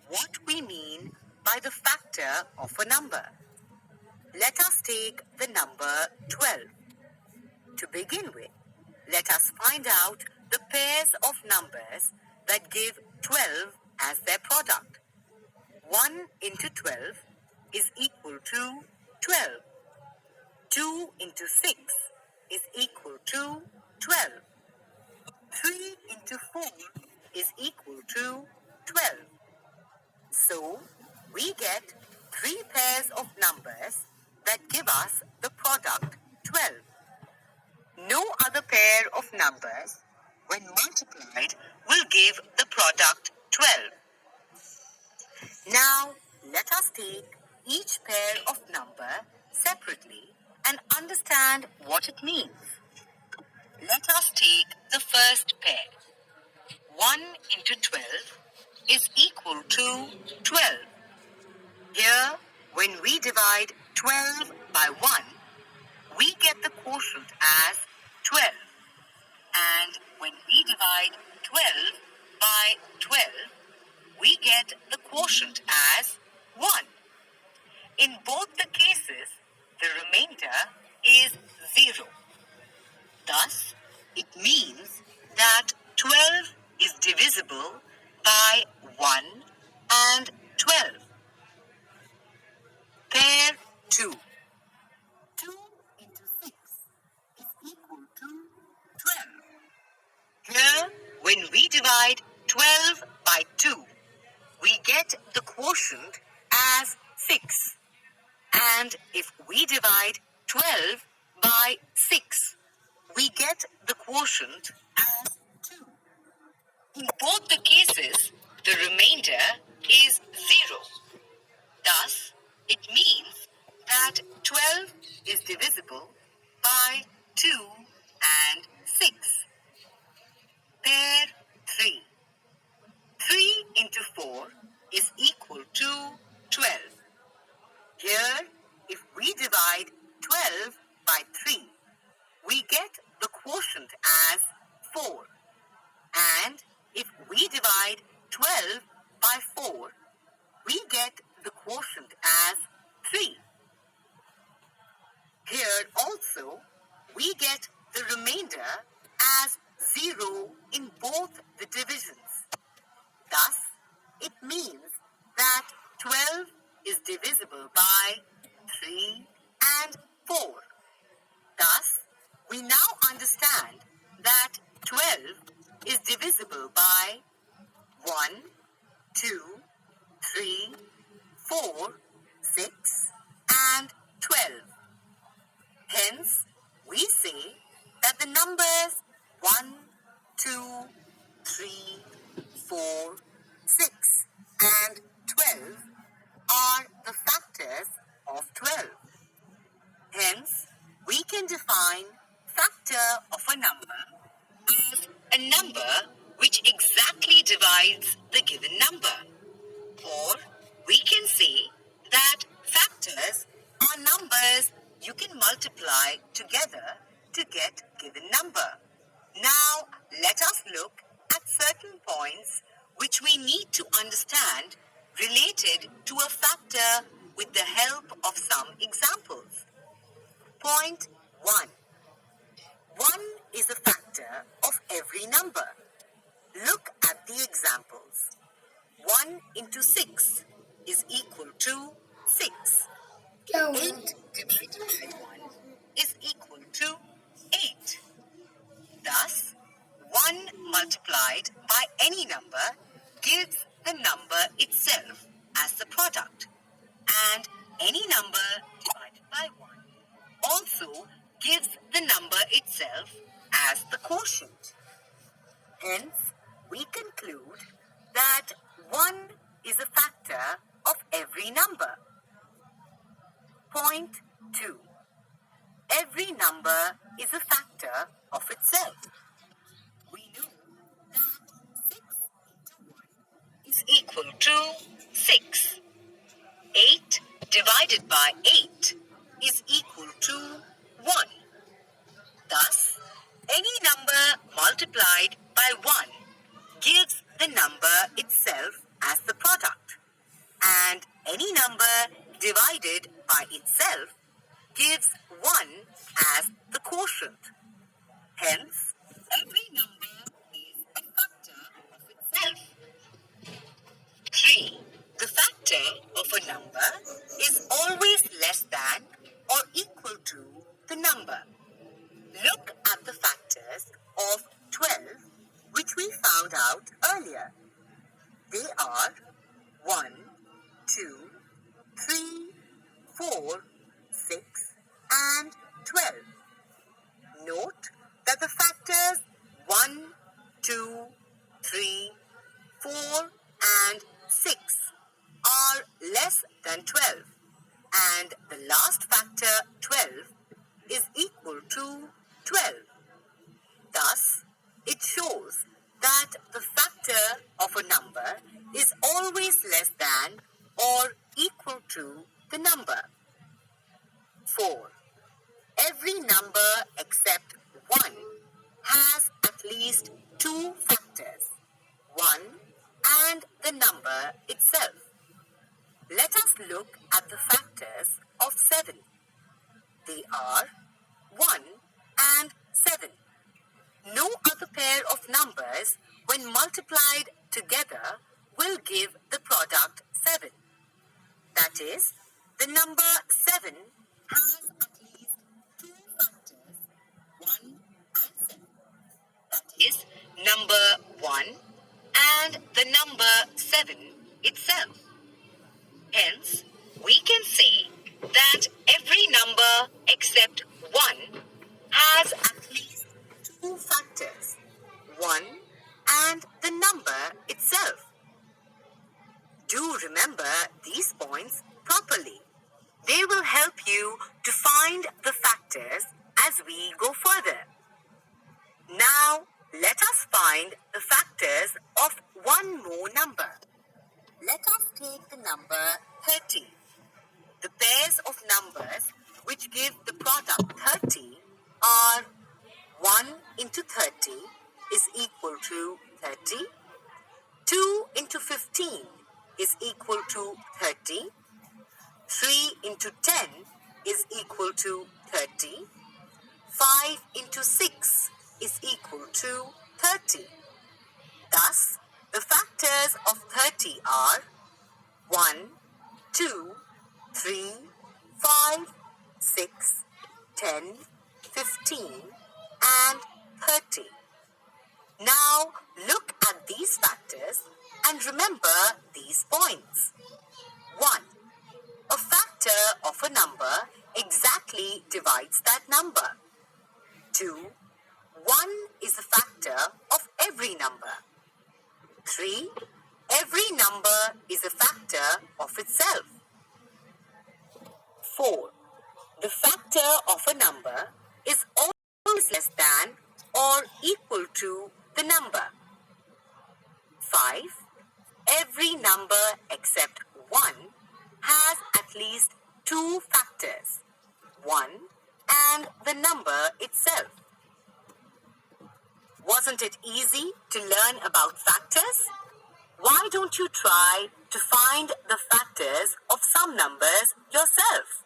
what we mean by the factor of a number. Let us take the number 12. To begin with, let us find out the pairs of numbers that give 12 as their product. 1 into 12 is equal to 12. 2 into 6 is equal to 12. 3 into 4 is equal to 12. So, we get 3 pairs of numbers that give us the product 12. No other pair of numbers, when multiplied, will give the product 12. Now, let us take each pair of number separately and understand what it means. Let us take the first pair. 1 into 12 is equal to 12. Here, when we divide 12 by 1, we get the quotient as 12. And when we divide 12 by 12, we get the quotient as 1. In both the cases, the remainder is 0. Thus, it means that 12 is divisible by 1 and 12. Pair 2. 2 into 6 is equal to 12. Here, when we divide 12 by 2, we get the quotient as 6. And if we divide 12 by 6, we get the quotient as 2. In both the cases, the remainder is 0. Thus, it means that 12 is divisible by 2 and 6. Pair 3. 3 into 4 is equal to 12. Here, if we divide 12 by 3, we get the quotient as 4. And if we divide 12 by 4, we get the quotient as 3. Here also, we get the remainder as 0 in both the divisions. Thus, it means that 12 is divisible by 3 and 4. Thus, we now understand that 12 is divisible by 1, 2, 3, 4, 6, and 12. Hence, we say that the numbers 1, 2, 3, 4, 6, and 12 are the factors of 12. Hence, we can define factor of a number as a number which exactly divides the given number. Or we can say that factors are numbers you can multiply together to get given number. Now, let us look at certain points which we need to understand related to a factor with the help of some examples. Point 1. 1 is a factor of every number. Look at the examples. 1 into 6 is equal to 6. 8 divided by 1 is equal to 8. Thus, 1 multiplied by any number gives the number itself as the product. And any number divided by 1 also gives the number itself as the quotient. Hence, we conclude that 1 is a factor of every number. Point 2. Every number is a factor of itself. We know that 6 into 1 is equal to 6. 8 divided by 8 is equal to 1. Thus, any number multiplied by 1 gives the number itself as the product. Any number divided by itself gives 1 as the quotient. Hence, every number is a factor of itself. 3. The factor of a number is always less than or equal to the number. Look at the factors of 12, which we found out earlier. They are 1, 2, 3, 4, 6, and 12. Note that the factors 1, 2, 3, 4, and 6 are less than 12, and the last factor 12 is equal to 12. Thus, it shows that the factor of a number is always less than or equal to the number. 4. Every number except 1 has at least 2 factors, 1 and the number itself. Let us look at the factors of 7. They are 1 and 7. No other pair of numbers, when multiplied together, will give the product 7. That is, the number 7 has at least 2 factors, 1 and 7. That is, number 1 and the number 7 itself. Hence, we can say that every number except 1 has at least 2 factors, 1 and the number itself. Do remember these points properly. They will help you to find the factors as we go further. Now, let us find the factors of one more number. Let us take the number 30. The pairs of numbers which give the product 30 are 1 into 30 is equal to 30. 2 into 15 is equal to 30. 3 into 10 is equal to 30. 5 into 6 is equal to 30. Thus, the factors of 30 are 1, 2, 3, 5, 6, 10, 15, and 30. Now, look at these factors and remember these points. 1. A factor of a number exactly divides that number. 2. 1 is a factor of every number. 3. Every number is a factor of itself. 4. The factor of a number is always less than or equal to the number. 5. Every number except 1 has at least 2 factors, 1 and the number itself. Wasn't it easy to learn about factors? Why don't you try to find the factors of some numbers yourself?